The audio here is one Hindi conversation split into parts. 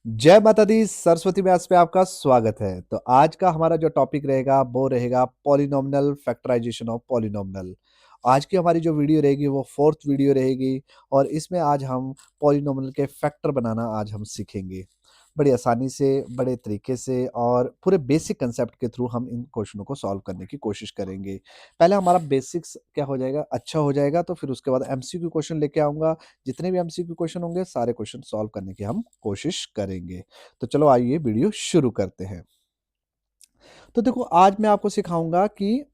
जय माता दी सरस्वती मैथ्स पे आपका स्वागत है। तो आज का हमारा जो टॉपिक रहेगा वो रहेगा पॉलिनॉमिनल फैक्टराइजेशन ऑफ पॉलिनॉमिनल। आज की हमारी जो वीडियो रहेगी वो फोर्थ वीडियो रहेगी और इसमें आज हम पॉलिनॉमिनल के फैक्टर बनाना आज हम सीखेंगे। बड़ी आसानी से, बड़े तरीके से और पूरे बेसिक कंसेप्ट के थ्रू हम इन क्वेश्चनों को सॉल्व करने की कोशिश करेंगे। पहले हमारा बेसिक्स क्या हो जाएगा, अच्छा हो जाएगा, तो फिर उसके बाद एमसीक्यू क्वेश्चन लेके आऊँगा। जितने भी एमसीक्यू क्वेश्चन होंगे सारे क्वेश्चन सॉल्व करने की हम कोशिश करेंगे। तो चलो आइए वीडियो शुरू करते हैं। तो देखो आज मैं आपको सिखाऊंगा कि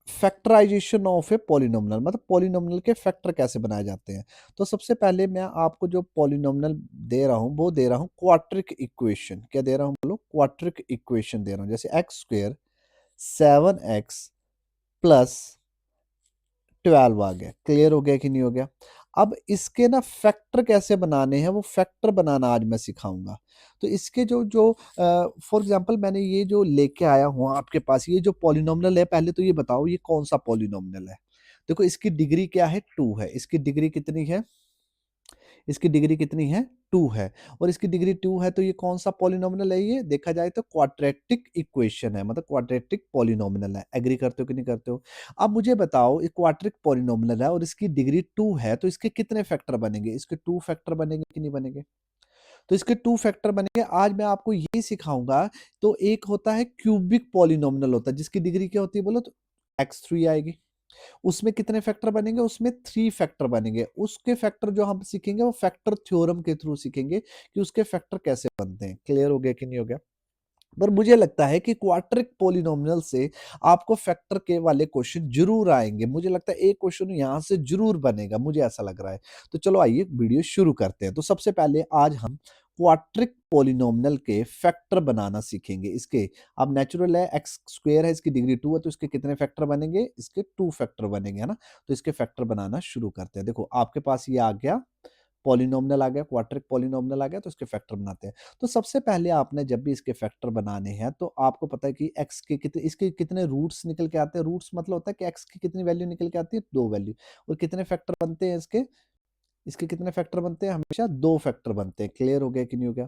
फैक्टराइजेशन ऑफ ए पॉलिनोमिनल, मतलब पॉलिनोमिनल के फैक्टर कैसे बनाए जाते हैं। तो सबसे पहले मैं आपको जो पॉलिनोमिनल दे रहा हूं वो दे रहा हूं क्वाड्रिक इक्वेशन। क्या दे रहा हूं बोलो? क्वाड्रिक इक्वेशन दे रहा हूं। जैसे एक्स स्क्वेयर 7x प्लस 12 आ गया। क्लियर हो गया कि नहीं हो गया? अब इसके ना फैक्टर कैसे बनाने हैं, वो फैक्टर बनाना आज मैं सिखाऊंगा। तो इसके जो जो फॉर एग्जांपल मैंने ये जो लेके आया हूँ आपके पास, ये जो पॉलिनोमिनल है, पहले तो ये बताओ ये कौन सा पॉलिनोमिनल है। देखो इसकी डिग्री क्या है? 2 है। इसकी डिग्री कितनी है? इसकी डिग्री कितनी है? 2 है। और इसकी डिग्री 2 है तो ये कौन सा पॉलिनोमिनल है? ये देखा जाए तो क्वाड्रेटिक इक्वेशन है, मतलब क्वाड्रेटिक पॉलिनोमिनल है। एग्री करते हो कि नहीं करते हो? अब मुझे बताओ, ये क्वाड्रेटिक पॉलिनोमिनल है और इसकी डिग्री 2 है तो इसके कितने फैक्टर बनेंगे? इसके 2 फैक्टर बनेंगे कि नहीं बनेंगे? तो इसके 2 फैक्टर बनेंगे। आज मैं आपको यही सिखाऊंगा। तो एक होता है क्यूबिक पॉलिनोमिनल होता है, जिसकी डिग्री क्या होती है बोलो? तो x3 आएगी। उसमें कितने फैक्टर बनेंगे? उसमें 3 फैक्टर बनेंगे। उसके फैक्टर जो हम सीखेंगे वो फैक्टर थ्योरम के थ्रू सीखेंगे कि उसके फैक्टर कैसे बनते हैं। क्लियर हो गया कि नहीं हो गया? पर मुझे लगता है कि क्वाड्रिक पॉलिनोमिनल से आपको फैक्टर के वाले क्वेश्चन जरूर आएंगे। मुझे लगता है एक क्वेश्चन यहां से जरूर बनेगा, मुझे ऐसा लग रहा है। तो चलो आइए वीडियो शुरू करते हैं। तो सबसे पहले आज हम क्वाड्रिक पॉलिनोमिनल के फैक्टर बनाना सीखेंगे। इसके अब नेचुरल है, एक्स स्क्वायर है, इसकी डिग्री 2 है तो इसके कितने फैक्टर बनेंगे? इसके 2 फैक्टर बनेंगे, है ना। तो इसके फैक्टर बनाना शुरू करते हैं। देखो आपके पास ये आ गया, पॉलिनोमिनल आ गया, क्वाड्रिक पॉलिनोमिनल आ गया, तो इसके फैक्टर बनाते हैं। तो सबसे पहले आपने जब भी इसके फैक्टर बनाने हैं तो आपको पता है कि x के कितने, इसके कितने रूट्स निकल के आते हैं। रूट्स मतलब होता है कि x की कितनी वैल्यू निकल के आती है? 2 वैल्यू। और कितने फैक्टर बनते हैं इसके? इसके कितने फैक्टर बनते हैं? हमेशा 2 फैक्टर बनते हैं। क्लियर हो गया कि नहीं हो गया?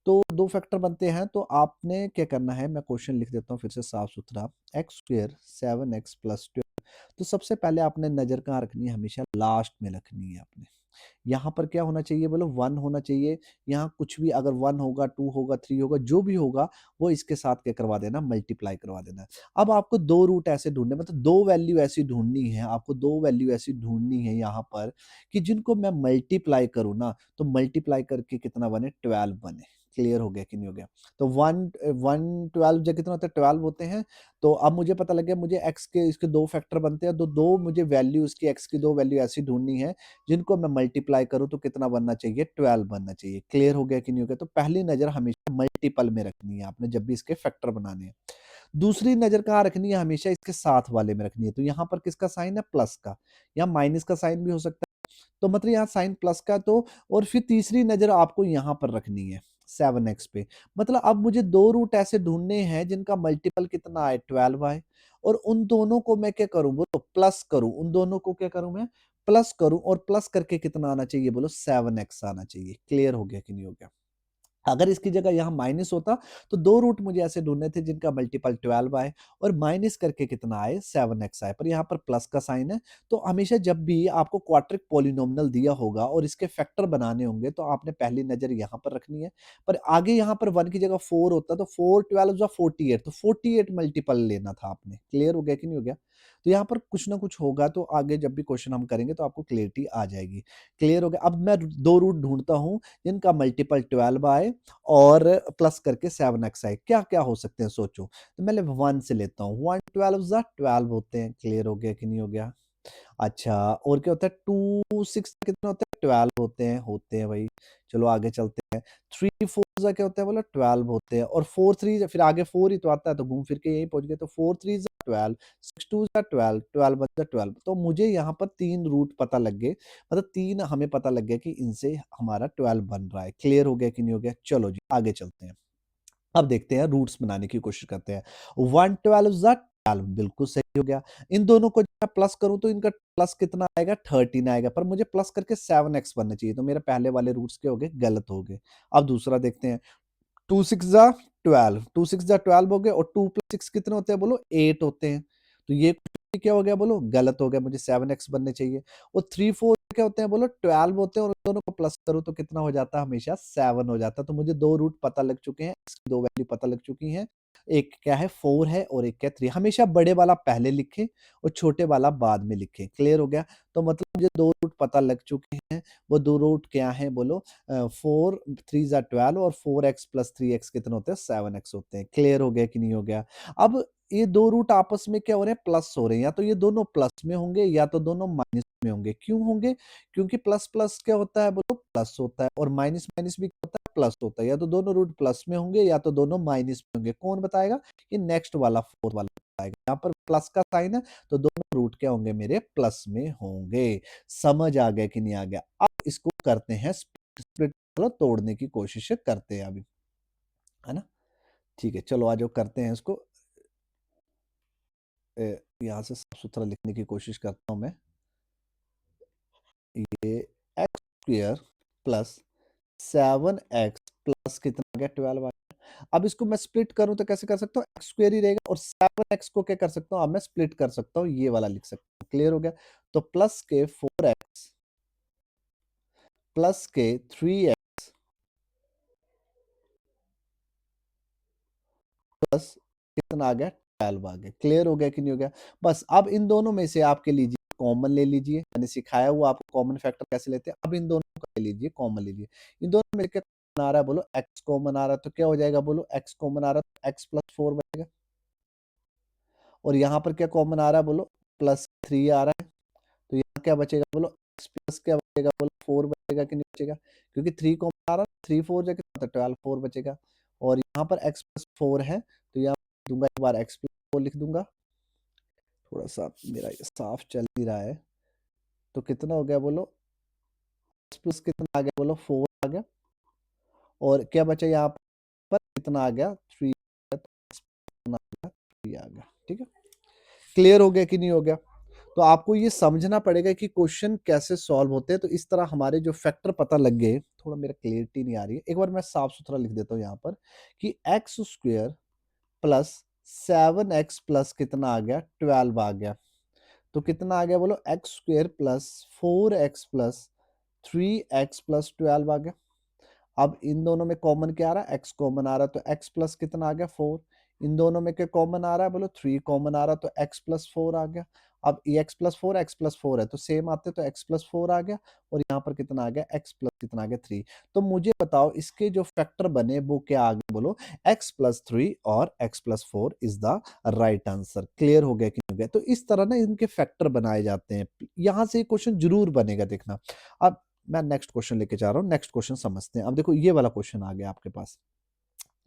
तो 2 फैक्टर बनते हैं तो आपने क्या करना है, मैं क्वेश्चन लिख देता हूँ फिर से साफ सुथरा। X square 7x plus 12। तो सबसे पहले आपने नजर कहाँ रखनी है? हमेशा लास्ट में रखनी है आपने। यहाँ पर क्या होना चाहिए बोलो? 1 होना चाहिए। यहाँ कुछ भी अगर 1 होगा, 2 होगा, 3 होगा, जो भी होगा वो इसके साथ क्या करवा देना? मल्टीप्लाई करवा देना। अब आपको 2 रूट ऐसे ढूंढने, मतलब 2 वैल्यू ऐसी ढूंढनी है आपको, 2 वैल्यू ऐसी ढूंढनी है यहाँ पर कि जिनको मैं मल्टीप्लाई करूँ ना, तो मल्टीप्लाई करके कितना बने? 12 बने। क्लियर हो गया कि नहीं हो गया? तो 1 जो कितना होता है? 12 होते हैं। तो अब मुझे पता लग गया, मुझे x के इसके 2 फैक्टर बनते हैं, तो 2 मुझे वैल्यू इसकी x की 2 वैल्यू ऐसी ढूंढनी है जिनको मैं मल्टीप्लाई करूं तो कितना बनना चाहिए? 12 बनना चाहिए। क्लियर हो गया कि नहीं हो गया? तो पहली नजर हमेशा मल्टीपल में रखनी है आपने जब भी इसके फैक्टर बनाने हैं। दूसरी नजर कहाँ रखनी है? हमेशा इसके साथ वाले में रखनी है। तो यहाँ पर किसका साइन है? प्लस का। यहाँ माइनस का साइन भी हो सकता है, तो मतलब यहाँ साइन प्लस का। तो और फिर तीसरी नजर आपको यहाँ पर रखनी है 7x पे। मतलब अब मुझे 2 रूट ऐसे ढूंढने हैं जिनका मल्टीपल कितना आए? 12 आए। और उन दोनों को मैं क्या करूं बोलो? प्लस करूं। उन दोनों को क्या करूं मैं? प्लस करूं। और प्लस करके कितना आना चाहिए बोलो? 7x आना चाहिए। क्लियर हो गया कि नहीं हो गया? अगर इसकी जगह यहाँ माइनस होता तो 2 रूट मुझे ऐसे ढूंढने थे जिनका मल्टीपल 12 आए और माइनस करके कितना आए? 7x आए। पर यहाँ पर प्लस का साइन है। तो हमेशा जब भी आपको क्वाड्रिक पॉलिनोमिनल दिया होगा और इसके फैक्टर बनाने होंगे तो आपने पहली नजर यहाँ पर रखनी है। पर आगे यहाँ पर 1 की जगह 4 होता तो 4 12 48, तो 48 मल्टीपल लेना था आपने। क्लियर हो गया कि नहीं हो गया? तो यहाँ पर कुछ ना कुछ होगा, तो आगे जब भी क्वेश्चन हम करेंगे तो आपको क्लियरिटी आ जाएगी। क्लियर हो गया? अब मैं 2 रूट ढूंढता हूं जिनका मल्टीपल 12 आए और प्लस करके 7x आए। क्या क्या हो सकते हैं सोचो? तो मैं 1 से लेता हूँ। 1 12 जा 12 होते हैं। क्लियर हो गया कि नहीं हो गया? अच्छा, और क्या होता है? 2 6 कितने होते हैं? 12 होते हैं भाई। चलो आगे चलते हैं। 3 4 जा क्या होता है बोला? 12 होते हैं। और 4 3 फिर आगे 4 ही तो आता है, तो घूम फिर के यही पहुंच गए। तो 4 3 जा 12, 6 2 जा 12, 12 1 जा 12। तो मुझे यहाँ पर 3 रूट पता लग गए, मतलब 3 हमें पता लग गया कि इनसे हमारा 12 बन रहा है। क्लियर हो गया कि नहीं हो गया? चलो जी आगे चलते हैं। अब देखते हैं, रूट्स बनाने की कोशिश करते हैं। 1 12 जा 12 बिल्कुल सही हो गया। इन दोनों को जब मैं प्लस करूँ तो इनका प्लस कितना आएगा 13 आएगा, पर मुझे प्लस करके 7x बनना चाहिए, तो मेरे पहले वाले रूट्स क्या हो गए, गलत हो गए। अब दूसरा देखते हैं, 2 6 जा 12, 2 6 जा 12 हो गए और 2 प्लस 6 कितने होते हैं बोलो, 8 होते हैं। तो ये क्या हो गया बोलो, गलत हो गया, मुझे 7x बनने चाहिए। और 3 4 क्या होते हैं बोलो, 12 होते हैं, और दोनों को प्लस करूँ तो कितना हो जाता है, हमेशा 7 हो जाता है। तो मुझे 2 रूट पता लग चुके हैं, इसकी 2 वैल्यू पता लग चुकी हैं। एक क्या है 4 है और एक क्या 3। हमेशा बड़े वाला पहले लिखें और छोटे वाला बाद में लिखें। क्लियर हो गया? तो मतलब मुझे 2 रूट पता लग चुके हैं। वो 2 रूट क्या हैं बोलो, 4 3 जा 12 और 4x प्लस 3x कितने होते हैं, 7x होते हैं। क्लियर हो गया कि नहीं हो गया? अब ये 2 रूट आपस में क्या हो रहे हैं, प्लस हो रहे हैं। या तो ये दोनों प्लस में होंगे या तो दोनों माइनस में होंगे। क्यों होंगे? क्योंकि प्लस प्लस क्या होता है बोलो, प्लस होता है, और माइनस माइनस भी क्या होता है, प्लस होता है। या तो दोनों रूट प्लस में होंगे या तो दोनों माइनस में होंगे। कौन बताएगा? ये नेक्स्ट वाला 4 वाला बताएगा। यहाँ पर प्लस का साइन है तो दोनों रूट क्या होंगे मेरे, प्लस में होंगे। समझ आ गया कि नहीं आ गया? अब इसको करते हैं स्प्लिट, चलो तोड़ने की कोशिश करते हैं अभी, है ना? ठीक है, चलो आज वो करते हैं इसको। यहाँ से साफ सुथरा लिखने की कोशिश करता हूँ मैं। ये x square plus 7x plus कितना आ गया, 12 आ गया। अब इसको मैं स्प्लिट करूं तो कैसे कर सकता हूँ, एक्स स्क्वेयर ही रहेगा, और 7x को क्या कर सकता हूँ, अब मैं स्प्लिट कर सकता हूँ, ये वाला लिख सकता हूँ। क्लियर हो गया? तो प्लस के 4x प्लस के 3x प्लस कितना आ गया, 12 आ गया। क्लियर हो गया कि नहीं हो गया? बस अब इन दोनों में से आपके लीजिए कॉमन ले लीजिए, मैंने सिखाया हुआ आपको कॉमन फैक्टर कैसे लेते हैं। अब इन दोनों का ले लीजिए, कॉमन लीजिए। इन दोनों में क्या कॉमन आ रहा है बोलो, x कॉमन आ रहा है, तो क्या हो जाएगा बोलो, x कॉमन आ रहा है तो x प्लस 4 बचेगा। और यहाँ पर क्या कॉमन आ रहा है बोलो, प्लस 3 आ रहा है, तो यहाँ क्या बचेगा बोलो, x प्लस क्या बचेगा बोलो, 4 बचेगा कि नहीं बचेगा? क्योंकि 3 कॉमन आ रहा है, 3 4 जाके 12 4 बचेगा। और यहाँ पर x प्लस 4 है तो यहाँ दूंगा, एक बार x प्लस 4 लिख दूंगा। थोड़ा सा मेरा ये साफ चल ही रहा है, तो कितना हो गया बोलो, x प्लस कितना आ गया बोलो, 4 आ गया। और क्या बचा यहाँ पर, कितना आ गया, 3 आ गया, तो x कितना आ गया, 3 आ गया। ठीक है, क्लियर हो गया कि नहीं हो गया? तो आपको ये समझना पड़ेगा कि क्वेश्चन कैसे सॉल्व होते हैं। तो इस तरह हमारे जो फैक्टर पता लग गए, थोड़ा मेरा क्लियरिटी नहीं आ रही है, एक बार मैं साफ सुथरा लिख देता हूँ यहाँ पर कि x square plus 7x plus कितना आ गया, 12 आ गया। तो कितना आ गया बोलो, x square plus 4x plus 3x plus 12 आ गया। अब इन दोनों में कॉमन क्या आ रहा है, x कॉमन आ रहा है, तो x प्लस कितना आ गया, 4। इन दोनों में क्या कॉमन आ रहा है बोलो, 3 कॉमन आ रहा है, तो x प्लस 4 आ गया। अब ये x प्लस 4 है तो सेम आते, तो x प्लस 4 आ गया। और यहाँ पर कितना आ गया, x प्लस कितना आ गया, 3। तो मुझे बताओ इसके जो फैक्टर बने वो क्या आ गए बोलो, x प्लस 3 और x plus 4 is the right answer. Clear हो गया कि नहीं हो गया? तो इस तरह ना इनके फैक्टर बनाए जाते हैं। यहाँ से क्वेश्चन जरूर बनेगा, देखना। अब मैं नेक्स्ट क्वेश्चन लेके जा रहा हूँ, नेक्स्ट क्वेश्चन समझते हैं। अब देखो ये वाला क्वेश्चन आ गया आपके पास,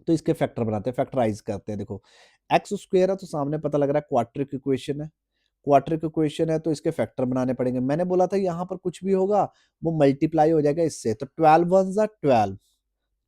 तो इसके फैक्टर बनाते हैं, फैक्टराइज करते हैं। देखो एक्स स्क्वायर है तो सामने पता लग रहा है क्वाड्रिक इक्वेशन है, क्वाड्रिक इक्वेशन है तो इसके फैक्टर बनाने पड़ेंगे। मैंने बोला था यहाँ पर कुछ भी होगा वो मल्टीप्लाई हो जाएगा इससे, तो 12 वन जा 12,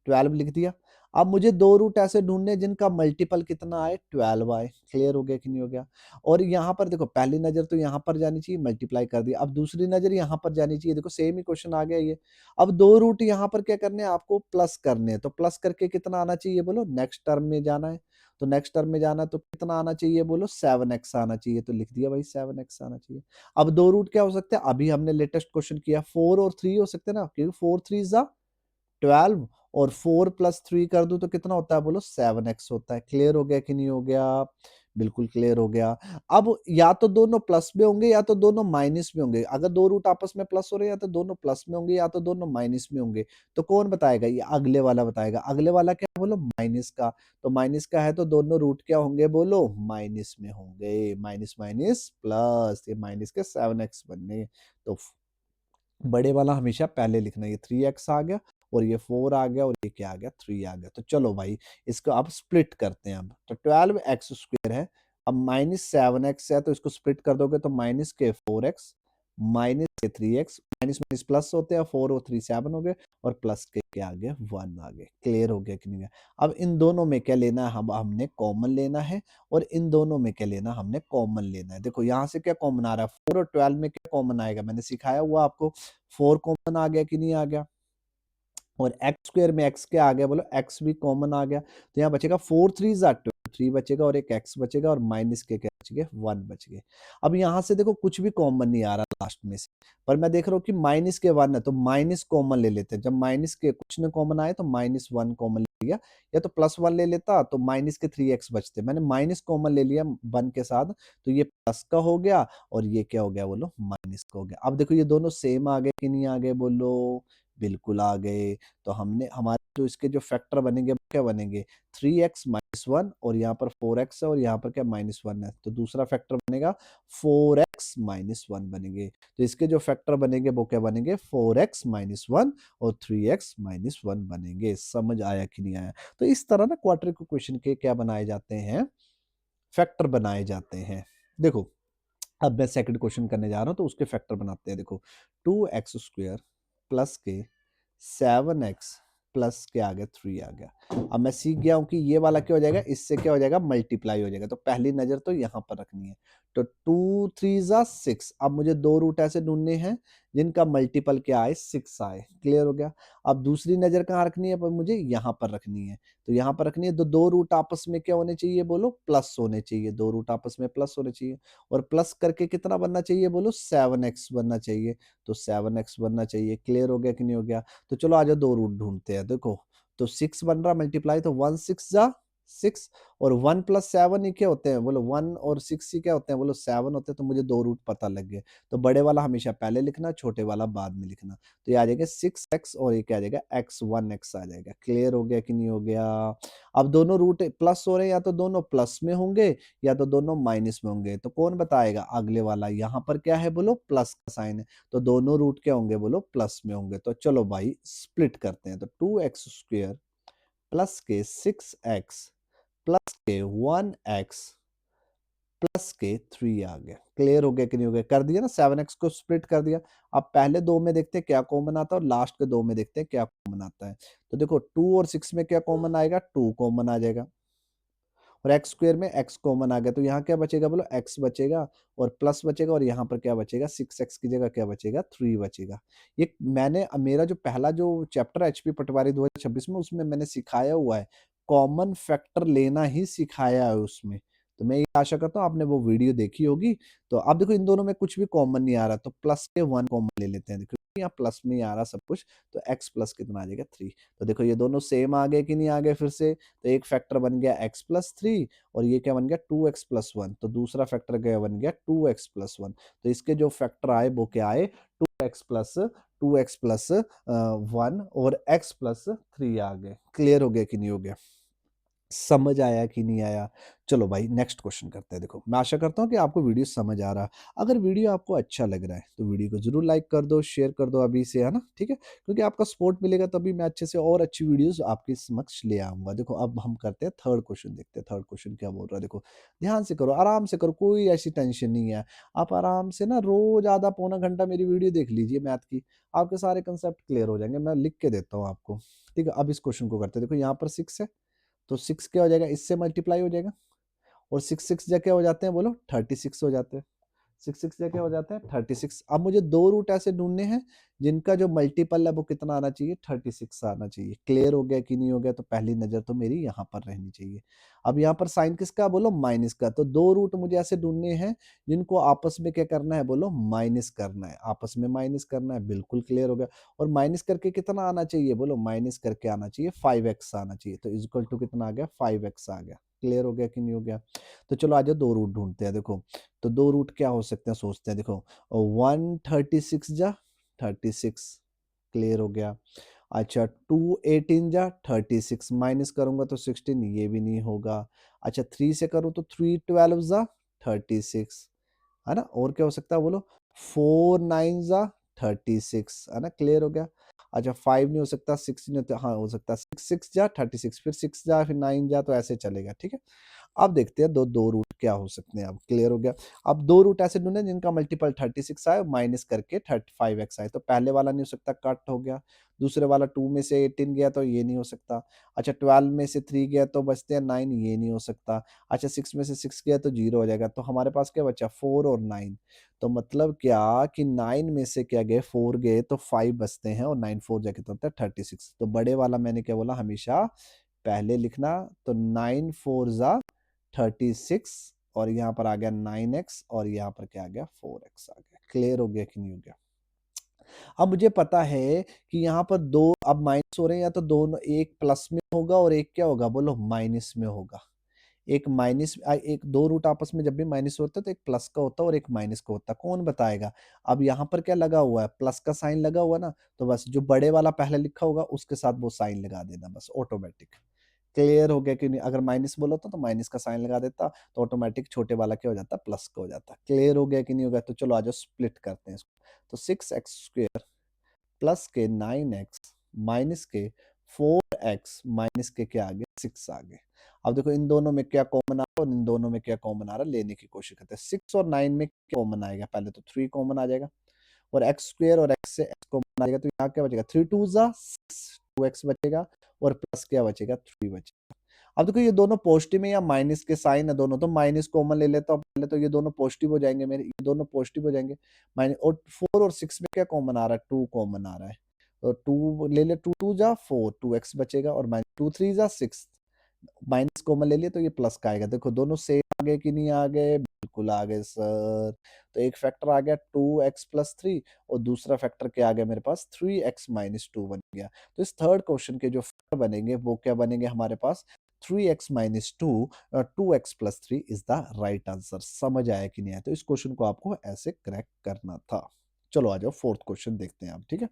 12 लिख दिया। अब मुझे दो रूट ऐसे ढूंढने जिनका मल्टीपल कितना आए, 12 आए। क्लियर हो गया कि नहीं हो गया? और यहाँ पर देखो पहली नजर तो यहाँ पर जानी चाहिए, मल्टीप्लाई कर दिया। अब दूसरी नजर यहाँ पर जानी चाहिए, देखो सेम ही क्वेश्चन आ गया ये। अब दो रूट यहाँ पर क्या करने हैं आपको, प्लस करने हैं, तो प्लस करके कितना आना चाहिए बोलो, नेक्स्ट टर्म में जाना है। तो नेक्स्ट टर्म में जाना है तो कितना आना चाहिए बोलो, 7x आना चाहिए, तो लिख दिया भाई 7x आना चाहिए। अब दो रूट क्या हो सकते हैं, अभी हमने लेटेस्ट क्वेश्चन किया 4 और 3 हो सकते हैं ना, क्योंकि 4 3 जा 12 और 4 प्लस 3 कर दूं तो कितना होता है बोलो, 7x होता है। क्लियर हो गया कि नहीं हो गया? बिल्कुल क्लियर हो गया। अब या तो दोनों प्लस में होंगे या तो दोनों माइनस में होंगे। अगर दो रूट आपस में प्लस हो रहे हैं या तो दोनों प्लस में होंगे या तो दोनों माइनस में होंगे। तो कौन बताएगा, ये अगले वाला बताएगा। अगले वाला क्या बोलो, माइनस का। तो माइनस का है तो दोनों रूट क्या होंगे बोलो, माइनस में होंगे। माइनस माइनस प्लस, ये माइनस के 7x बनने। तो बड़े वाला हमेशा पहले लिखना, ये 3x आ गया और ये 4 आ गया और ये क्या आ गया, 3 आ गया। तो चलो भाई इसको आप स्प्लिट करते हैं। अब तो 12x स्क्वायर है, अब माइनस 7x है तो इसको स्प्लिट कर दोगे तो माइनस के 4x माइनस के 3x, माइनस माइनस प्लस होते हैं, 4 और 3 7 हो गए, और प्लस के क्या आ गया 1 आ गए। क्लियर हो गया कि नहीं गया? अब इन दोनों में क्या लेना है, हम हमने कॉमन लेना है, और इन दोनों में क्या लेना, हमने कॉमन लेना है। देखो यहाँ से क्या कॉमन आ रहा है, 4 और 12 में क्या कॉमन आएगा, मैंने सिखाया हुआ आपको। 4 कॉमन आ गया कि नहीं आ गया, और एक्स स्क्वायर में एक्स क्या आ गया, बोलो एक्स भी कॉमन आ गया, तो यहाँ बचेगा 4 3 ज़ा 12, 3 बचेगा और एक एक्स बचेगा, और माइनस के क्या बच गए 1 बच गए। अब यहाँ से देखो कुछ भी कॉमन नहीं आ रहा लास्ट में से, पर मैं देख रहा हूँ कि माइनस के 1 है, तो माइनस कॉमन ले लेते हैं। जब माइनस के कुछ न कॉमन आए तो माइनस 1 कॉमन ले लिया, या तो प्लस 1 ले लेता तो माइनस के 3x बचते। मैंने माइनस कॉमन ले लिया 1 के साथ, तो ये प्लस का हो गया, और ये क्या हो गया बोलो माइनस का हो गया। अब देखो ये दोनों सेम आ गए कि नहीं आ गए, बोलो बिल्कुल आ गए। तो हमने हमारे जो इसके जो फैक्टर बनेंगे वो क्या बनेंगे, 3x माइनस 1, और यहाँ पर 4x है, और यहाँ पर क्या माइनस 1 है, तो दूसरा फैक्टर बनेगा 4x माइनस 1 बनेंगे। तो इसके जो फैक्टर बनेंगे वो क्या बनेंगे, 4x माइनस 1 और 3x माइनस 1 बनेंगे। समझ आया कि नहीं आया? तो इस तरह ना क्वाड्रेटिक इक्वेशन के क्या बनाए जाते हैं, फैक्टर बनाए जाते हैं। देखो अब मैं सेकंड क्वेश्चन करने जा रहा हूं, तो उसके फैक्टर बनाते हैं। देखो 2x स्क्वायर प्लस के 7x प्लस के आ गया 3 आ गया। अब मैं सीख गया हूं कि ये वाला क्या हो जाएगा, इससे क्या हो जाएगा मल्टीप्लाई हो जाएगा, तो पहली नजर तो यहां पर रखनी है। तो 2 3 ज़ा 6, अब मुझे दो रूट ऐसे ढूंढने हैं जिनका मल्टीपल क्या आए 6 आए। क्लियर हो गया? अब दूसरी नजर कहाँ रखनी है, पर मुझे यहाँ पर रखनी है। तो यहाँ पर रखनी है, तो दो रूट आपस में क्या होने चाहिए, बोलो प्लस होने चाहिए, दो रूट आपस में प्लस होने चाहिए। और प्लस करके कितना बनना चाहिए, बोलो 7x बनना चाहिए, तो 7x बनना चाहिए। क्लियर हो गया कि नहीं हो गया? तो चलो आज दो रूट ढूंढते हैं। देखो तो 6 बन रहा मल्टीप्लाई, तो 1 6 जा 6, और 1 प्लस 7 ही क्या होते हैं, बोलो 1 और 6 ही क्या होते हैं, बोलो 7 होते हैं। तो मुझे दो रूट पता लग गए, तो बड़े वाला हमेशा पहले लिखना, छोटे वाला बाद में लिखना। तो ये आ जाएगा 6x, और ये क्या आ जाएगा x1x आ जाएगा। क्लियर हो गया कि नहीं हो गया? अब दोनों रूट प्लस हो रहे हैं, या तो दोनों प्लस में होंगे या तो दोनों माइनस में होंगे, तो कौन बताएगा, अगले वाला। यहाँ पर क्या है, बोलो प्लस का साइन है, तो दोनों रूट क्या होंगे, बोलो प्लस में होंगे। तो चलो भाई स्प्लिट करते हैं। तो 2x स्क्वायर प्लस के 6x प्लस के 1x प्लस के 3 आ गया। क्लियर हो गया कि नहीं हो गया? कर दिया ना, 7x को स्प्लिट कर दिया। अब पहले दो में देखते हैं क्या कॉमन आता है, और लास्ट के दो में देखते हैं क्या कॉमन आता है। तो देखो 2 और 6 में क्या कॉमन आएगा, 2 कॉमन आ जाएगा, और एक्स स्क्वायर में एक्स कॉमन आ गया, तो यहाँ क्या बचेगा, बोलो एक्स बचेगा, और प्लस बचेगा, और यहाँ पर क्या बचेगा 6x की जगह क्या बचेगा 3 बचेगा। ये मैंने मेरा जो पहला जो चैप्टर एचपी पटवारी 2026 में, उसमें मैंने सिखाया हुआ है, कॉमन फैक्टर लेना ही सिखाया है उसमें। तो मैं ये आशा करता हूँ आपने वो वीडियो देखी होगी। तो अब देखो इन दोनों में कुछ भी कॉमन नहीं आ रहा, तो प्लस के 1 कॉमन ले लेते हैं। देखो यहाँ प्लस में ही आ रहा सब कुछ, तो x प्लस कितना आ जाएगा 3। तो देखो ये दोनों सेम आ गए कि नहीं आ गए फिर से, तो एक फैक्टर बन गया x प्लस 3, और ये क्या बन गया 2x प्लस 1, तो दूसरा फैक्टर क्या बन गया 2x प्लस 1। तो इसके जो फैक्टर आए वो क्या आए, 2x प्लस 1 और x प्लस 3 आ गए। क्लियर हो गया कि नहीं हो गया? समझ आया कि नहीं आया? चलो भाई नेक्स्ट क्वेश्चन करते हैं। देखो मैं आशा करता हूँ कि आपको वीडियो समझ आ रहा है। अगर वीडियो आपको अच्छा लग रहा है तो वीडियो को जरूर लाइक कर दो, शेयर कर दो अभी से, है ना? ठीक है, क्योंकि आपका सपोर्ट मिलेगा तभी मैं अच्छे से और अच्छी वीडियोस आपके समक्ष ले आऊंगा। देखो अब हम करते हैं थर्ड क्वेश्चन, देखते हैं थर्ड क्वेश्चन क्या बोल रहा है। देखो ध्यान से करो, आराम से करो, कोई ऐसी टेंशन नहीं है। आप आराम से ना रोज आधा पौना घंटा मेरी वीडियो देख लीजिए मैथ की, आपके सारे कंसेप्ट क्लियर हो जाएंगे। मैं लिख के देता हूँ आपको। ठीक है, अब इस क्वेश्चन को करते हैं। देखो यहाँ पर 6 है, तो 6 क्या हो जाएगा, इससे मल्टीप्लाई हो जाएगा, और 6 6 जा क्या हो जाते हैं, बोलो 36 हो जाते हैं। 6 6 जा क्या हो जाते हैं 36। अब मुझे दो रूट ऐसे ढूंढने हैं जिनका जो मल्टीपल है वो कितना आना चाहिए, 36 आना चाहिए। क्लियर हो गया कि नहीं हो गया? तो पहली नजर तो मेरी यहाँ पर रहनी चाहिए। अब यहाँ पर साइन किसका, बोलो माइनस का। तो दो रूट मुझे ऐसे ढूंढने हैं जिनको आपस में क्या करना है, बोलो माइनस करना है, आपस में माइनस करना है। बिल्कुल क्लियर हो गया। और माइनस करके कितना आना चाहिए, बोलो माइनस करके आना चाहिए 5x आना चाहिए। तो इक्वल टू कितना आ गया, 5x आ गया। क्लियर हो गया कि नहीं हो गया? तो चलो आज दो रूट ढूंढते हैं। देखो तो दो रूट क्या हो सकते हैं, सोचते हैं। देखो 136 जा 36, क्लियर हो गया। अच्छा 218 जा 36, माइनस करूंगा तो 16, ये भी नहीं होगा। अच्छा 3 से करूँ तो 312 जा 36, है ना? और क्या हो सकता है, बोलो 4 9 जा 36, है ना? क्लियर हो गया। अच्छा 5 नहीं हो सकता, 6 नहीं होता, हाँ हो सकता है 6 6 जा 36, फिर 6 जा फिर 9 जा, तो ऐसे चलेगा। ठीक है, अब देखते हैं दो दो रूट क्या हो सकते हैं? अब क्लियर हो गया। अब 2 रूट ऐसे ढूँढने जिनका मल्टीपल 36 आए माइनस करके 35x आए, तो पहले वाला नहीं हो सकता, कट हो गया। दूसरे वाला 2 में से 18 गया तो ये नहीं हो सकता। अच्छा 12 में से 3 गया तो बचते हैं 9, ये नहीं हो सकता। अच्छा 6 में से 6 गया तो 0 हो जाएगा, तो हमारे पास क्या बचा 4 और 9। तो मतलब क्या कि 9 में से क्या गए 4 गए तो 5 बचते हैं और 9 4 जा कितना होता है 36। तो बड़े वाला मैंने क्या बोला हमेशा पहले लिखना, तो 9 4 जा 36 और यहाँ पर आ गया 9x और यहाँ पर क्या आ गया 4x आ गया। क्लियर हो गया कि नहीं हो गया? अब मुझे पता है कि यहाँ पर 2 अब माइनस हो रहे हैं, या तो दोनों एक प्लस में होगा और एक क्या होगा बोलो माइनस में होगा। एक माइनस एक 2 रूट आपस में जब भी माइनस होता है तो एक प्लस का होता है और एक माइनस का होता है, कौन बताएगा? अब यहाँ पर क्या लगा हुआ है, प्लस का साइन लगा हुआ है ना, तो बस जो बड़े वाला पहले लिखा होगा उसके साथ वो साइन लगा देना बस ऑटोमेटिक। क्लियर हो गया कि नहीं? अगर माइनस बोला होता तो माइनस का साइन लगा देता, तो ऑटोमेटिक छोटे वाला क्या हो जाता प्लस का हो जाता। क्लियर हो गया कि नहीं हो गया? तो चलो आ जाओ स्प्लिट करते हैं इसको। तो 6x² प्लस के 9x माइनस के 4x माइनस के क्या आ गए 6 आ गए। अब देखो इन दोनों में क्या कॉमन आ रहा है और इन दोनों में क्या कॉमन आ रहा है, लेने की कोशिश करते हैं। 6 और 9 में क्या कॉमन आएगा, पहले तो 3 कॉमन आ जाएगा और x² और x से x कॉमन आ जाएगा, तो यहाँ क्या बचेगा 3 2 जा 6, 2x बचेगा और प्लस क्या बचेगा 3 बचेगा। अब देखो ये दोनों पॉजिटिव में या माइनस के साइन है दोनों, तो माइनस कॉमन ले लेता हूँ पहले, तो ये दोनों पॉजिटिव हो जाएंगे मेरे, ये दोनों पॉजिटिव हो जाएंगे। माइनस और 4 और 6 में क्या कॉमन आ रहा है 2 कॉमन आ रहा है, तो 2 ले ले, 2 2 जा 4, 2x बचेगा और माइनस 2 3 जा 6, माइनस कॉमन ले लिया तो ये प्लस का आएगा। देखो दोनों सेम आ गए कि नहीं आ गए, बिल्कुल आ गए सर। तो एक फैक्टर आ गया 2x प्लस 3 और दूसरा फैक्टर क्या आ गया मेरे पास 3x माइनस 2 बन गया। तो इस थर्ड क्वेश्चन के जो फैक्टर बनेंगे वो क्या बनेंगे हमारे पास 3x minus 2, 2x plus 3 is the right answer. समझ आया कि नहीं आया? तो इस क्वेश्चन को आपको ऐसे क्रैक करना था। चलो आ जाओ फोर्थ क्वेश्चन देखते हैं आप, ठीक है?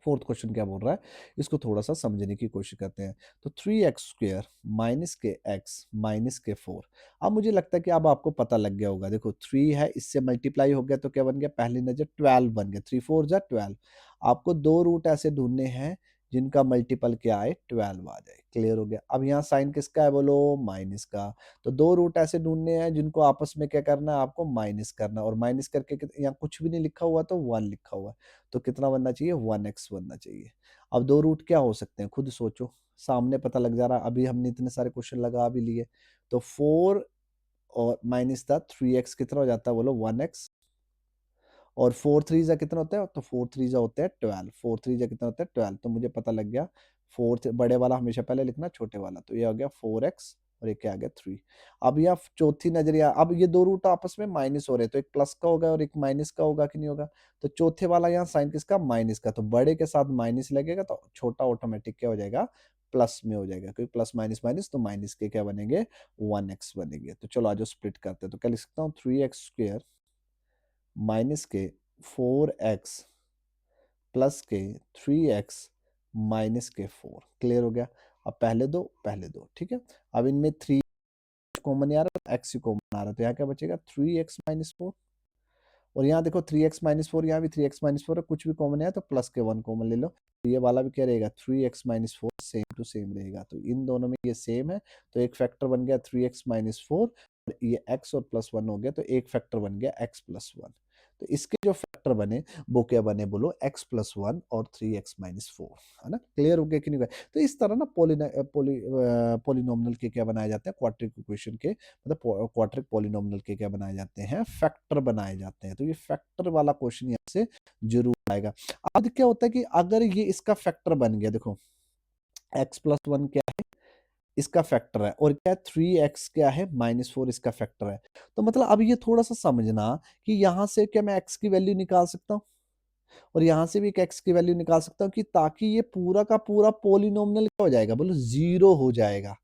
फोर्थ क्वेश्चन क्या बोल रहा है, इसको थोड़ा सा समझने की कोशिश करते हैं। तो 3x² माइनस के x माइनस के 4। अब मुझे लगता है कि अब आपको पता लग गया होगा, देखो 3 है इससे मल्टीप्लाई हो गया तो क्या बन गया पहली नजर 12 बन गया, 3 4 जा 12। आपको दो रूट ऐसे ढूंढने हैं जिनका मल्टीपल क्या आए 12 आ जाए। क्लियर हो गया? अब यहाँ साइन किसका है बोलो माइनस का। तो दो रूट ऐसे ढूंढने हैं जिनको आपस में क्या करना है आपको माइनस करना, और माइनस करके यहाँ कुछ भी नहीं लिखा हुआ तो 1 लिखा हुआ है, तो कितना बनना चाहिए 1x बनना चाहिए। अब दो रूट क्या हो सकते हैं खुद सोचो, सामने पता लग जा रहा है, अभी हमने इतने सारे क्वेश्चन लगा भी लिए। तो 4 और माइनस था 3x कितना हो जाता है बोलो 1x, और 4 3 जा कितना होता है, तो 4 3 जा होता है 12, 4 3 जा कितना होता है 12। तो मुझे पता लग गया 4 बड़े वाला हमेशा पहले लिखना छोटे वाला, तो ये हो गया 4x और ये क्या आ गया 3। अब यह चौथी नजरिया, अब ये दो रूट आपस में माइनस हो रहे हैं तो एक प्लस का होगा और एक माइनस का होगा कि नहीं होगा? तो चौथे वाला यहाँ साइन किसका माइनस का, तो बड़े के साथ माइनस लगेगा तो छोटा ऑटोमेटिक क्या हो जाएगा प्लस में हो जाएगा, क्योंकि प्लस माइनस माइनस तो माइनस के क्या बनेंगे 1x बनेंगे। तो चलो आज स्प्लिट करते हैं, तो क्या लिख सकता हूँ 3x² माइनस के 4x प्लस के 3x माइनस के 4। क्लियर हो गया? अब पहले दो ठीक है। अब इनमें 3 कॉमन आ रहा है, x कॉमन आ रहा है, तो यहाँ क्या बचेगा 3x माइनस 4, और यहाँ देखो 3x माइनस 4, यहाँ भी 3x माइनस 4 है, कुछ भी कॉमन है तो प्लस के 1 कॉमन ले लो, तो ये वाला भी क्या रहेगा 3x minus 4 same to same रहेगा। तो इन दोनों में ये सेम है, तो एक फैक्टर बन गया 3x माइनस 4, और ये x और प्लस 1 हो गया, तो एक फैक्टर बन गया x प्लस 1। तो इसके जो फैक्टर बने वो क्या बने बोलो x प्लस 1 और 3x माइनस 4, है ना? क्लियर हो गया कि नहीं हुआ? तो इस तरह ना पॉलिनोमिनल के क्या बनाए जाते हैं क्वाड्रेटिक इक्वेशन के, मतलब क्वाड्रेटिक पॉलिनोमिनल के क्या बनाए जाते हैं फैक्टर बनाए जाते हैं। तो ये फैक्टर वाला क्वेश्चन यहाँ से जरूर आएगा। अब क्या होता है कि अगर ये इसका फैक्टर बन गया, देखो x प्लस 1 क्या है इसका फैक्टर है, और क्या 3x क्या है माइनस 4 इसका फैक्टर है। तो मतलब अब ये थोड़ा सा समझना कि यहाँ से क्या मैं x की वैल्यू निकाल सकता हूँ और यहाँ से भी एक x की वैल्यू निकाल सकता हूँ, कि ताकि ये पूरा का पूरा पोलिनोमिनल क्या हो जाएगा बोलो जीरो हो जाएगा।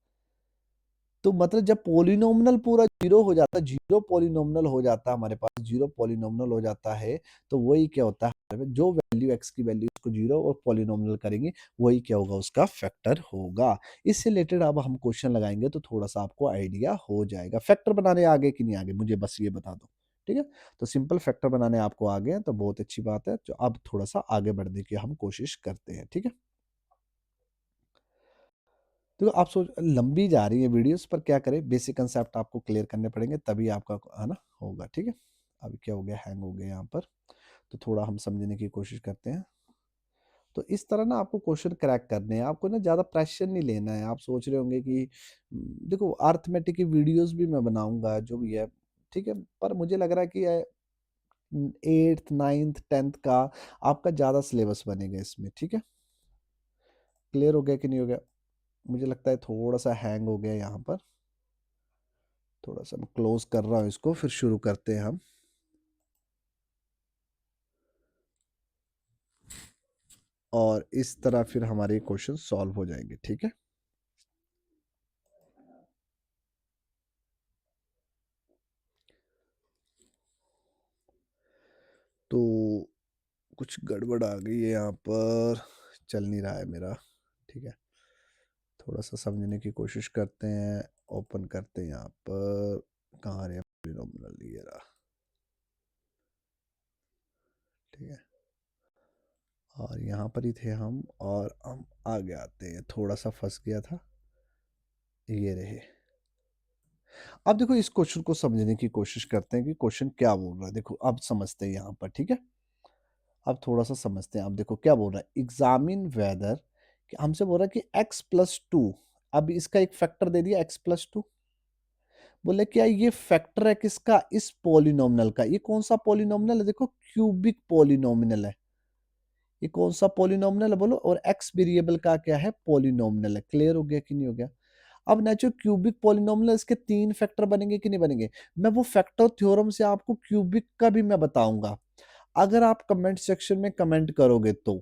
तो मतलब जब पोलिनोमिनल पूरा जीरो हो जाता है, जीरो पोलिनोमिनल हो जाता है हमारे पास, जीरो पोलिनोमिनल हो जाता है, तो वही क्या होता है जो वैल्यू x की वैल्यू उसको जीरो और पोलिनोमिनल करेंगे वही क्या होगा उसका फैक्टर होगा। इससे रिलेटेड अब हम क्वेश्चन लगाएंगे तो थोड़ा सा आपको आइडिया हो जाएगा। फैक्टर बनाने आगे कि नहीं आगे मुझे बस ये बता दो, ठीक है? तो सिंपल फैक्टर बनाने आपको आ गए तो बहुत अच्छी बात है। तो अब थोड़ा सा आगे बढ़ने की हम कोशिश करते हैं, ठीक है? देखो आप सोच लंबी जा रही है वीडियोस, पर क्या करें, बेसिक कंसेप्ट आपको क्लियर करने पड़ेंगे तभी आपका है ना होगा, ठीक है। अभी क्या हो गया, हैंग हो गया यहाँ पर, तो थोड़ा हम समझने की कोशिश करते हैं। तो इस तरह ना आपको क्वेश्चन क्रैक करने हैं, आपको ना ज़्यादा प्रेशर नहीं लेना है। आप सोच रहे होंगे कि देखो अर्थमेटिक की वीडियोस भी मैं बनाऊंगा जो भी है, ठीक है, पर मुझे लग रहा है कि 8th 9th 10th का आपका ज़्यादा सिलेबस बनेगा इसमें, ठीक है। क्लियर हो गया कि नहीं हो गया? मुझे लगता है थोड़ा सा हैंग हो गया यहाँ पर, थोड़ा सा मैं क्लोज कर रहा हूँ इसको, फिर शुरू करते हैं हम। और इस तरह फिर हमारे क्वेश्चन सॉल्व हो जाएंगे, ठीक है। तो कुछ गड़बड़ आ गई है यहाँ पर, चल नहीं रहा है मेरा, ठीक है। थोड़ा सा समझने की कोशिश करते हैं, ओपन करते हैं यहाँ पर, कहाँ रहे पॉलिनॉमियल, ये रहा, ठीक है। और यहाँ पर ही थे हम, और हम आगे आते हैं, थोड़ा सा फंस गया था, ये रहे। अब देखो इस क्वेश्चन को समझने की कोशिश करते हैं कि क्वेश्चन क्या बोल रहा है। देखो अब समझते हैं यहाँ पर, ठीक है। अब थोड़ा सा समझते हैं। अब देखो क्या बोल रहा है, एग्जामिन वेदर, कि हमसे बोल रहा है कि x+2, अब इसका एक फैक्टर दे दिया x+2, बोले क्या ये फैक्टर है किसका, इस पॉलिनोमिनल का। ये कौन सा पॉलिनोमिनल है, देखो क्यूबिक पॉलिनोमिनल है। ये कौन सा पॉलिनोमिनल है बोलो, और एक्स वेरिएबल का क्या है, पॉलिनोमिनल है। क्लियर हो गया कि नहीं हो गया? अब नेचुरल क्यूबिक पॉलिनोमियल, इसके 3 फैक्टर बनेंगे कि नहीं बनेंगे, मैं वो फैक्टर थ्योरम से आपको क्यूबिक का भी मैं बताऊंगा। अगर आप कमेंट सेक्शन में कमेंट करोगे तो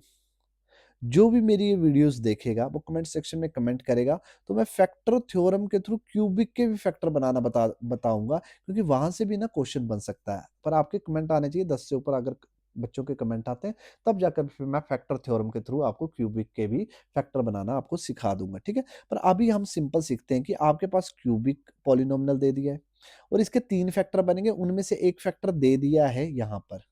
जो भी मेरी ये वीडियोस देखेगा वो कमेंट सेक्शन में कमेंट करेगा, तो मैं फैक्टर थ्योरम के थ्रू क्यूबिक के भी फैक्टर बनाना बताऊंगा, क्योंकि वहां से भी ना क्वेश्चन बन सकता है। पर आपके कमेंट आने चाहिए 10 से ऊपर, अगर बच्चों के कमेंट आते हैं तब जाकर फिर मैं फैक्टर थ्योरम के थ्रू आपको क्यूबिक के भी फैक्टर बनाना आपको सिखा दूंगा, ठीक है। पर अभी हम सिंपल सीखते हैं कि आपके पास क्यूबिक पॉलिनोमियल दे दिया है और इसके 3 फैक्टर बनेंगे, उनमें से एक फैक्टर दे दिया है यहाँ पर।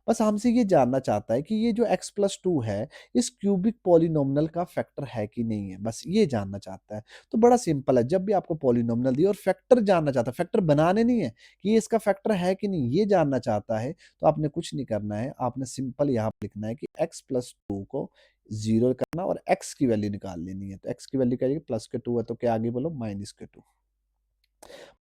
बस हमसे ये जानना चाहता है कि ये जो x+2 है, इस क्यूबिक पॉलिनोमिनल का फैक्टर है कि नहीं है, बस ये जानना चाहता है। तो बड़ा सिंपल है, जब भी आपको पॉलिनोमिनल दिए और फैक्टर जानना चाहता है, फैक्टर बनाने नहीं है कि ये इसका फैक्टर है कि नहीं, ये जानना चाहता है, तो आपने कुछ नहीं करना है, आपने सिंपल यहाँ पे लिखना है कि x+2 को 0 करना और x की वैल्यू निकाल लेनी है। तो x की वैल्यू क्या आएगी, +2 है तो क्या आगे बोलो, -2।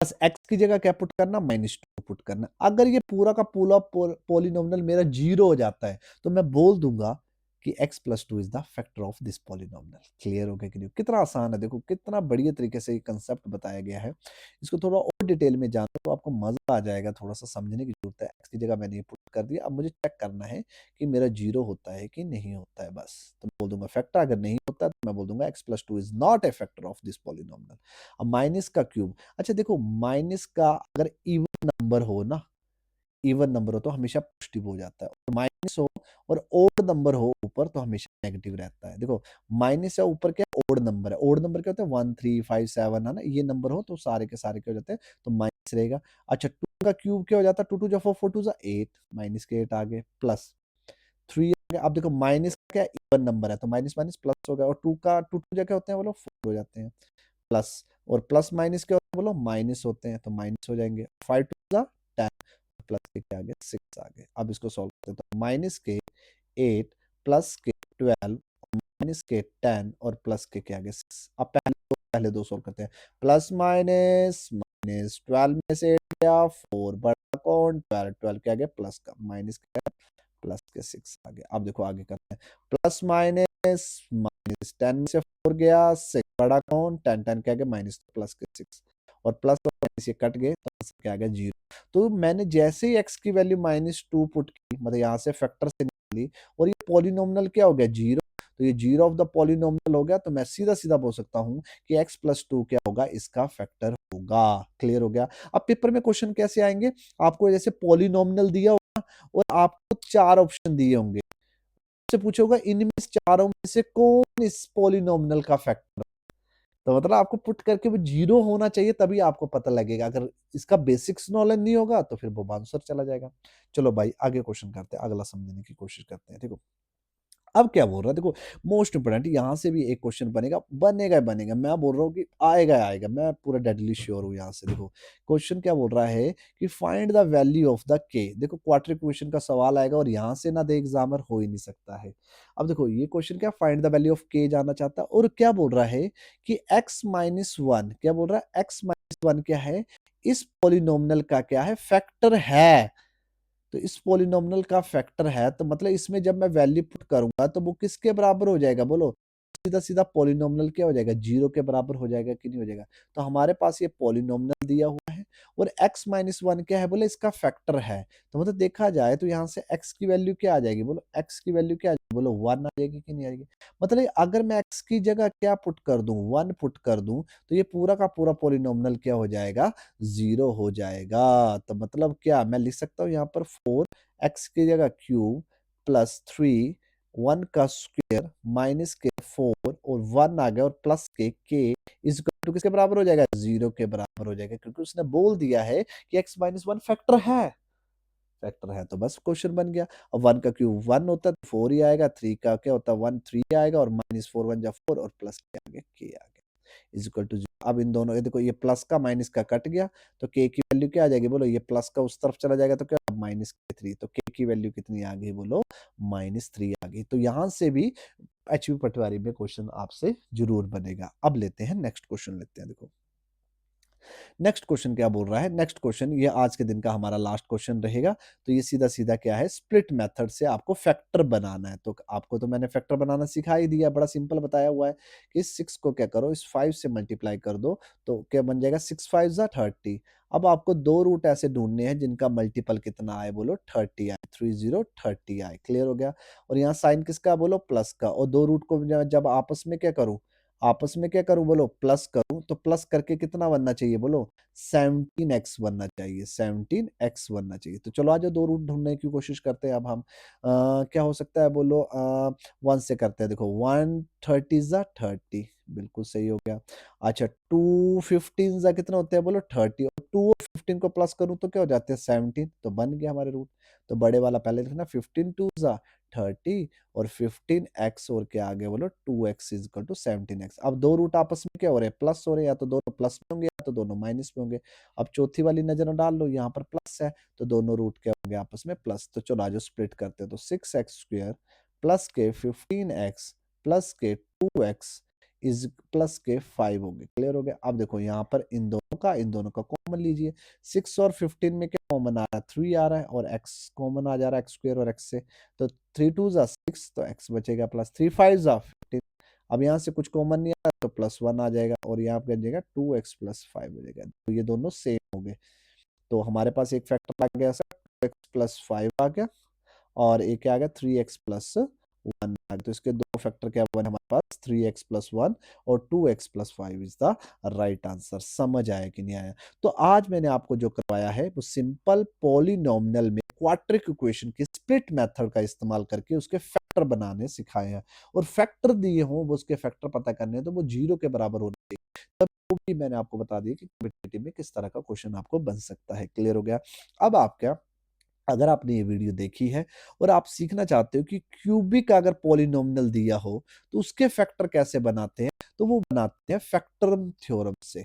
बस x की जगह क्या पुट करना, -2 पुट करना। अगर ये पूरा का पूरा पॉलिनोमियल मेरा 0 हो जाता है तो मैं बोल दूंगा कि x+2 is the factor of this polynomial. Clear हो गया कि नहीं? कितना आसान है, देखो कितना बढ़िया तरीके से ये कंसेप्ट बताया गया है। इसको थोड़ा और डिटेल में जानो तो आपको मजा आ जाएगा, थोड़ा सा समझने की जरूरत है। x की जगह मैंने ये पुट कर दिया, अब मुझे चेक करना है कि मेरा 0 होता है कि नहीं होता है, बस। तो मैं बोल दूंगा फैक्टर, अगर नहीं होता तो मैं बोल दूंगा x+2 is not a factor of this polynomial. अब माइनस का क्यूब, अच्छा देखो माइनस का अगर इवन नंबर हो ना, इवन नंबर हो तो हमेशा पॉजिटिव हो जाता है, और माइनस हो और ओड नंबर हो ऊपर तो हमेशा नेगेटिव रहता है। देखो माइनस या ऊपर क्या, ओड नंबर है, ओड नंबर क्या होता है, 1 3 5 7 है ना, ये नंबर हो तो सारे के सारे क्या हो जाते हैं, तो माइनस रहेगा। अच्छा 2 का क्यूब क्या हो जाता है, 2 2 जा 4 4 2 जा 8, माइनस के 8 आ गए, प्लस 3 आ गया। अब देखो माइनस क्या, इवन नंबर है तो माइनस माइनस प्लस हो गया, और 2 का 2 2 जा क्या होते हैं बोलो, 4 हो जाते हैं, प्लस, और प्लस माइनस क्या होता है बोलो, माइनस होते हैं तो माइनस हो जाएंगे। 5 2 10, प्लस के क्या आ गए, 6 आ गए। अब इसको सॉल्व करते हैं तो माइनस के 8, प्लस के 12, माइनस के 10 और प्लस के क्या आ गए 6। अब पहले दो सॉल्व करते हैं, प्लस माइनस, माइनस 12 में से 8 गया, 4 बड़ा कौन, 12, 12 क्या आ गया प्लस का, माइनस क्या, प्लस के 6 आ गया। अब देखो आगे करते हैं, प्लस माइनस, माइनस 10 में से 4 गया, 6 बड़ा कौन, 10 10 क्या गया माइनस, प्लस के 6, और प्लस और माइनस ये कट गए तो आंसर क्या आ गया 0। तो मैंने जैसे ही x की वैल्यू -2 पुट की, मतलब यहाँ से फैक्टर से निकाली, और ये पॉलिनोमियल क्या हो गया 0, तो ये 0 ऑफ द पॉलिनोमियल हो गया, तो मैं सीधा सीधा बोल सकता हूँ कि x+2 क्या होगा, इसका फैक्टर होगा। क्लियर हो गया? अब पेपर में क्वेश्चन कैसे आएंगे, आपको जैसे पॉलिनोमियल दिया होगा और आपको 4 ऑप्शन दिए होंगे, से पूछोगा इनमें से चारों में से कौन इस पॉलिनोमियल का फैक्टर, तो मतलब आपको पुट करके वो 0 होना चाहिए तभी आपको पता लगेगा। अगर इसका बेसिक्स नॉलेज नहीं होगा तो फिर वो आंसर चला जाएगा। चलो भाई आगे क्वेश्चन करते हैं, अगला समझने की कोशिश करते हैं। देखो अब क्या बोल रहा है देखो, मोस्ट इम्पोर्टेंट यहाँ से भी एक क्वेश्चन बनेगा, बनेगा ही बनेगा। मैं बोल रहा हूँ कि आएगा ही आएगा, मैं पूरा डेडली श्योर हूँ यहाँ से। देखो क्वेश्चन क्या बोल रहा है कि find the value of the के। देखो क्वार्टर इक्वेशन का सवाल आएगा और यहाँ से ना दे एग्जामर, हो ही नहीं सकता है। अब देखो ये क्वेश्चन क्या, फाइंड द वैल्यू ऑफ के जानना चाहता है और क्या बोल रहा है कि x-1, क्या बोल रहा है, x-1 क्या है, इस पॉलिनोमियल का क्या है, फैक्टर है। तो इस पॉलिनोमियल का फैक्टर है, तो मतलब इसमें जब मैं वैल्यू पुट करूंगा तो वो किसके बराबर हो जाएगा, बोलो। सीधा सीधा पॉलिनोमियल क्या हो जाएगा, जीरो के बराबर हो जाएगा कि नहीं हो जाएगा। तो हमारे पास ये पॉलिनोमियल दिया हुआ है और x-1 क्या है, बोले इसका फैक्टर है। तो मतलब देखा जाए तो यहाँ से x की वैल्यू क्या आ जाएगी, बोलो x की वैल्यू क्या आ जाएगी, बोलो 1 आ जाएगी कि नहीं आएगी। मतलब अगर मैं x की जगह क्या पुट कर दूं, 1 पुट कर दूं, तो ये पूरा का पूरा पॉलिनोमियल क्या हो जाएगा, जीरो हो जाएगा। तो मतलब क्या मैं लिख सकता हूँ यहाँ पर 4x की जगह क्यूब प्लस 3 1 का स्क्वायर माइनस के 4 और 1 आ गया और प्लस के इज इक्वल टू किसके बराबर हो जाएगा, जीरो के बराबर हो जाएगा, क्योंकि उसने बोल दिया है कि x-1 फैक्टर है। फैक्टर है तो बस क्वेश्चन बन गया। और 1 का क्यूब 1 होता है तो 4 ही आएगा, 3 का क्या होता है 1 3 आएगा और माइनस 4 1 जा 4 और प्लस के आगे के आ गया इज इक्वल टू। अब इन दोनों, ये देखो ये प्लस का माइनस का कट गया, तो के की वैल्यू क्या आ जाएगी, बोलो ये प्लस का उस तरफ चला जाएगा तो क्या माइनस के 3, तो के की वैल्यू कितनी आ गई, बोलो -3 आ गई। तो यहां से भी एचवी पटवारी में क्वेश्चन आपसे जरूर बनेगा। अब लेते हैं नेक्स्ट क्वेश्चन, लेते हैं। देखो नेक्स्ट क्वेश्चन क्या बोल रहा है, नेक्स्ट क्वेश्चन ये आज के दिन का हमारा लास्ट क्वेश्चन रहेगा। तो ये सीधा सीधा क्या है, स्प्लिट मेथड से आपको फैक्टर बनाना है। तो आपको तो मैंने फैक्टर बनाना सिखा ही दिया, बड़ा सिंपल बताया हुआ है कि इस 6 को क्या करो, इस 5 से मल्टीप्लाई कर दो, तो क्या बन जाएगा 6 5 जा 30। अब आपको दो रूट ऐसे ढूंढने हैं जिनका मल्टीपल कितना आए, बोलो 30 आए, 30 आए। क्लियर हो गया। और यहाँ साइन किसका, बोलो प्लस का। और दो रूट को जब आपस में क्या करूं, आपस में क्या करूं, बोलो प्लस करूं, तो प्लस करके कितना बनना चाहिए, बोलो 17x बनना चाहिए, 17x बनना चाहिए। तो चलो आज दो रूट ढूंढने की कोशिश करते हैं। अब हम क्या हो सकता है, बोलो 1 से करते हैं। देखो 1 30 जा 30, बिल्कुल सही हो गया। अच्छा 2 15 जा कितना होते हैं, बोलो 30, और 2 और 15 को प्लस करूं तो क्या हो जाते हैं 17, तो बन गया हमारे रूट। तो बड़े वाला पहले लिखना, 15 2 जा 30 और 15x और क्या आ गया, बोलो 2x is equal to 17x। अब दो रूट आपस में क्या हो रहे हैं, प्लस हो रहे हैं, या तो दोनों प्लस में होंगे या तो दोनों माइनस में होंगे। अब चौथी वाली नजर डाल लो, यहाँ पर प्लस है तो दोनों रूट क्या होंगे आपस में प्लस। तो चलो आज स्प्लिट करते हैं। तो 6x स्क्वायर प्लस के 15x प्लस के 2x इज प्लस के 5 होंगे। क्लियर हो गया। अब देखो यहाँ पर इन दोनों का कॉमन लीजिए। 6 और 15 में क्या कॉमन आ रहा है, 3 आ रहा है, और x कॉमन आ जा रहा है, x स्क्वायर और x से। तो 3 2 जा 6, तो x बचेगा प्लस 3 5 जा 15। अब यहाँ से कुछ कॉमन नहीं आ रहा तो प्लस 1 आ जाएगा, और यहाँ पे जाएगा 2x प्लस 5 हो जाएगा। तो ये दोनों सेम हो गए। तो हमारे पास एक फैक्टर आ गया सर, 2x प्लस 5 आ गया, और एक क्या आ गया 3x प्लस 1 आ गया। तो इसके दो फैक्टर क्या बने हमारे पास, 3x प्लस 1 और 2x plus 5 is the right answer. समझ आया कि नहीं आया। तो आज मैंने आपको जो करवाया है वो सिंपल पॉलिनोमियल में क्वाड्रेटिक इक्वेशन के स्प्लिट मेथड का इस्तेमाल करके उसके फैक्टर बनाने सिखाए हैं। और फैक्टर दिए हों, वो उसके फैक्टर पता करने हैं तो वो जीरो के बराबर होने चाहिए। तब वो भी मैंने आपको बता दिया कि कॉम्पिटिटिव में किस तरह का क्वेश्चन आपको बन सकता है। क्लियर हो गया। अब आप क्या, अगर आपने ये वीडियो देखी है और आप सीखना चाहते हो कि क्यूबिक अगर पॉलिनोमियल दिया हो तो उसके फैक्टर कैसे बनाते हैं, तो वो बनाते हैं फैक्टरम थ्योरम से।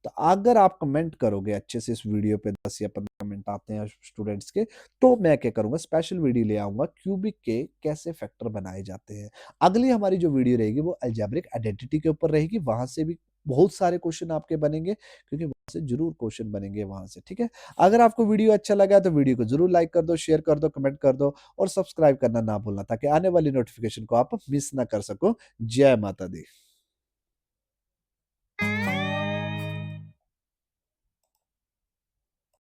तो अगर आप कमेंट करोगे अच्छे से, इस वीडियो पे 10 या 15 कमेंट आते हैं स्टूडेंट्स के, तो मैं क्या करूंगा, स्पेशल वीडियो ले आऊंगा क्यूबिक के कैसे फैक्टर बनाए जाते हैं। अगली हमारी जो वीडियो रहेगी वो अलजेब्रिक आइडेंटिटी के ऊपर रहेगी। वहां से भी बहुत सारे क्वेश्चन आपके बनेंगे, क्योंकि वहां से जरूर क्वेश्चन बनेंगे वहां से। ठीक है। अगर आपको वीडियो अच्छा लगा तो वीडियो को जरूर लाइक कर दो, शेयर कर दो, कमेंट कर दो और सब्सक्राइब करना ना भूलना, ताकि आने वाली नोटिफिकेशन को आप मिस ना कर सको। जय माता दी।